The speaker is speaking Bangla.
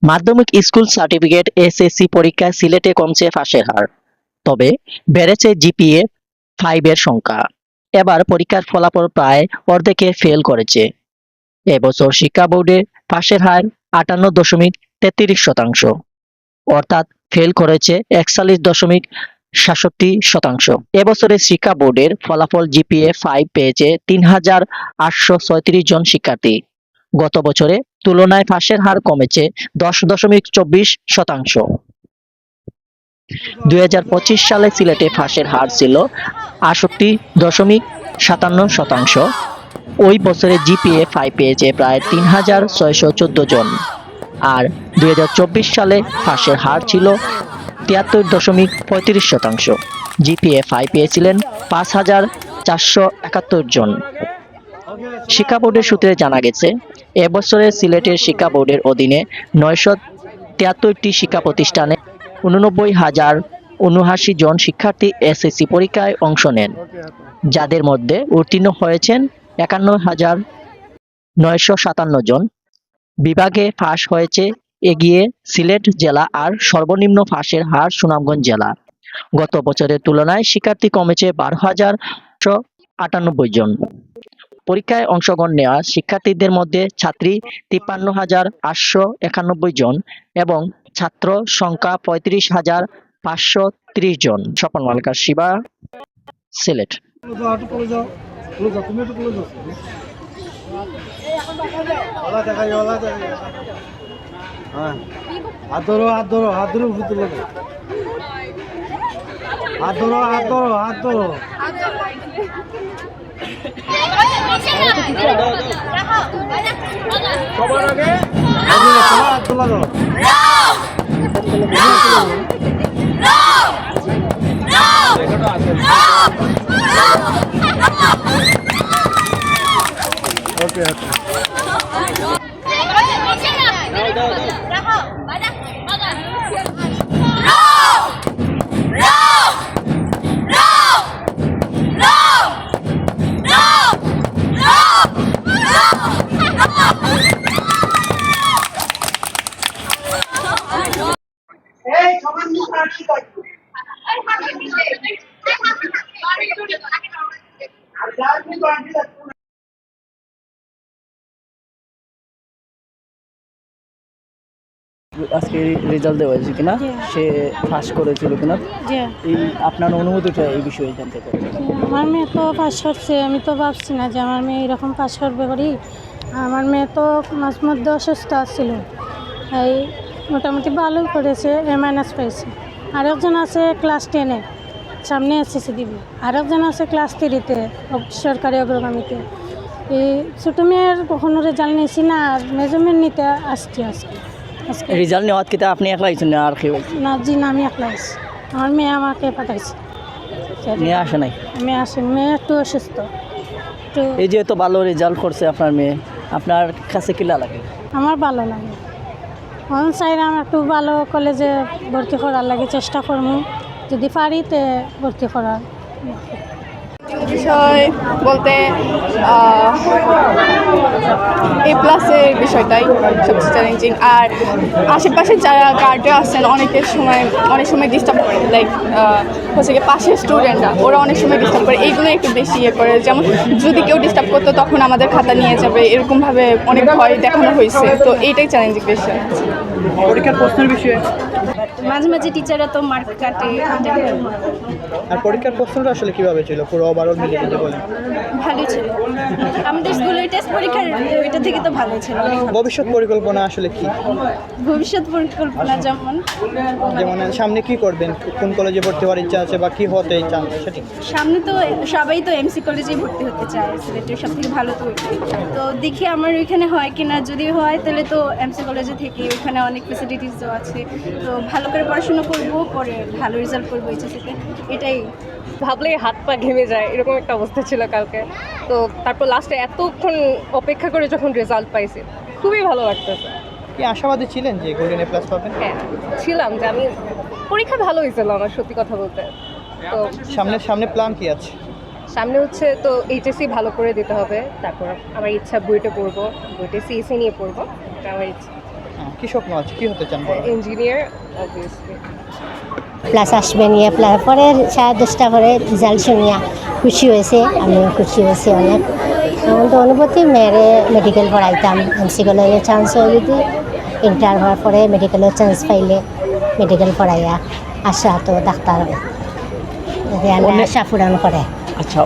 মাধ্যমিক স্কুল সার্টিফিকেট এসএসসি পরীক্ষায় সিলেটে কমছে ফাঁসের হার, তবে বেড়েছে জিপিএ 5 এর সংখ্যা। এবার পরীক্ষার ফলাফল প্রায় অর্ধেকে ফেল করেছে। এবছর শিক্ষা বোর্ডে পাশের হার 58.33%, অর্থাৎ ফেল করেছে 41.67%। এবছরের শিক্ষা বোর্ডের ফলাফল জিপিএ 5 পেয়েছে 3,836 জন শিক্ষার্থী। গত বছরে তুলনায় পাশের হার কমেছে 10.24%। 2025 সালে সিলেটে পাশের হার ছিল 68.57%। ওই বছরে জিপিএ 5 পেয়েছে প্রায় 3,614 জন। আর 2024 সালে পাশের হার ছিল 73.35%। জিপিএ 5 পেয়েছিলেন 5,471 জন। শিক্ষা বোর্ডের সূত্রে জানা গেছে, এবছরে সিলেটের শিক্ষা বোর্ডের অধীনে 973টি শিক্ষা প্রতিষ্ঠানে 89,079 জন শিক্ষার্থী এসএসসি পরীক্ষায় অংশ নেন, যাদের মধ্যে উত্তীর্ণ হয়েছেন 51,957 জন। বিভাগে পাস হয়েছে এগিয়ে সিলেট জেলা আর সর্বনিম্ন পাসের হার সুনামগঞ্জ জেলা। গত বছরের তুলনায় শিক্ষার্থী কমেছে 12,198 জন। পরীক্ষায় অংশগ্রহণ নেওয়া শিক্ষার্থীদের মধ্যে ছাত্রী 53,891 জন এবং ছাত্র সংখ্যা 35,530 জন। স্বপন মালাকার, শিবা, সিলেট। হাত ধরো হাত ধরো হাত ধরো হাত ধরো হাত ধরো হাত ধরো সবার আগে হাত তোলা দাও। ওকে ওকে আজকে রেজাল্ট দেওয়া হয়েছে কিনা, সে পাস করেছিল কিনা, এই আপনার অনুভূতিটা এই বিষয়ে জানতে চাই। আমার মেয়ে তো পাস করছে, আমি তো ভাবছি না যে আমার মেয়ে এরকম পাস করবে করি। আমার মেয়ে তো মাঝে মধ্যে অসুস্থ ছিল, এই মোটামুটি ভালোই করেছে, A- পাইছে। আরেকজন আছে ক্লাস 10-এ, সামনে এসএসসি দিবে। আরেকজন আছে ক্লাস 3-তে সরকারি অগ্রগামীতে। এই ছোটো মেয়ের কখনো রেজাল্ট নিয়েছি না, আর মেজারমেন্ট নিতে আসছি আজকে। রেজাল্ট নেওয়ার কিতা আপনি একলা আইছেন না আর কেউ? না জি না, আমি একলা আছি, আমার মেয়ে আমাকে পাঠাইছে। মেয়ে আসে নাই? মেয়ে আসে, মেয়ে একটু অসুস্থ। তো এই যে এত ভালো রেজাল্ট করছে আপনার মেয়ে, আপনার কাছে কিলা লাগে? আমার ভালো লাগে, মন চাইলে আমি একটু ভালো কলেজে ভর্তি করার লাগে চেষ্টা করবো, যদি পারি তে ভর্তি করার। বিষয় বলতে A+ বিষয়টাই সবচেয়ে চ্যালেঞ্জিং। আর আশেপাশে যারা গার্ডে আছেন অনেক সময় ডিস্টার্ব করে, লাইক হচ্ছে কি পাশের স্টুডেন্টরা ওরা অনেক সময় ডিস্টার্ব করে, এইগুলো একটু বেশি করে। যেমন যদি কেউ ডিস্টার্ব করতো তখন আমাদের খাতা নিয়ে যাবে, এরকমভাবে অনেক ভয় দেখানো হয়েছে। তো এইটাই চ্যালেঞ্জিং বিষয়। পরীক্ষার প্রশ্নের বিষয়ে মাঝে মাঝে টিচাররা তো মার্ক কাটে। আর পরীক্ষার প্রশ্নটা আসলে কিভাবে ছিল পুরো ওভারঅল মিলে যদি বলেন? ভালোই ছিল, আমাদের স্কুলের টেস্ট পরীক্ষার ওইটা থেকে তো ভালোই ছিল। ভবিষ্যৎ পরিকল্পনা আসলে কি? ভবিষ্যৎ পরিকল্পনা যেমন সামনে কি করবেন, কোন কলেজে ভর্তি হওয়ার ইচ্ছা আছে বা কি হতে চান সেটি? সামনে তো সবাই তো এমসি কলেজেই ভর্তি হতে চায়, সিলেটের সব থেকে ভালো তো ওইটাই। তো দেখি আমার ওইখানে হয় কিনা, যদি হয় তাহলে তো এমসি কলেজে থেকে ওইখানে অনেক ফেসিলিটিসও আছে। তো ভালো করে পড়াশোনা করবো, পরে ভালো রেজাল্ট করবো এইচএসসিতে, এটাই। ভাবলেই হাত পা ঘেমে যায়, এরকম একটা অবস্থা ছিল কালকে। তো তারপর লাস্টে এতক্ষণ অপেক্ষা করে যখন রেজাল্ট পাইছি, খুবই ভালো লাগতেছে। কি আশাবাদী ছিলেন যে গোল্ডেন A+ পাবেন? হ্যাঁ ছিলাম, যে আমি পরীক্ষা ভালো হয়েছিল আমার, সত্যি কথা বলতে। তো সামনে প্ল্যান কি আছে? সামনে হচ্ছে তো এইচএসসি ভালো করে দিতে হবে, তারপর আমার ইচ্ছা বুয়েটে পড়বো, বুয়েটে সিএসসি নিয়ে পড়বো, এটা আমার ইচ্ছা। কি কি স্বপ্ন আছে, কি হতে চান বড় হয়ে? Engineer obviously. প্লাস আসবে নিয়ে প্লাস পরে 10:30 পরে রেজাল্ট শুনিয়া খুশি হয়েছে, আমিও খুশি হয়েছি অনেক। এমন তো অনুভূতি মেয়েরে মেডিকেল পড়াইতাম, এমসি কলেজে চান্স হয়ে যদি ইন্টার হওয়ার পরে মেডিকেলের চান্স পাইলে মেডিকেল পড়াইয়া আশা তো ডাক্তার হবে, আশা পূরণ করে। আচ্ছা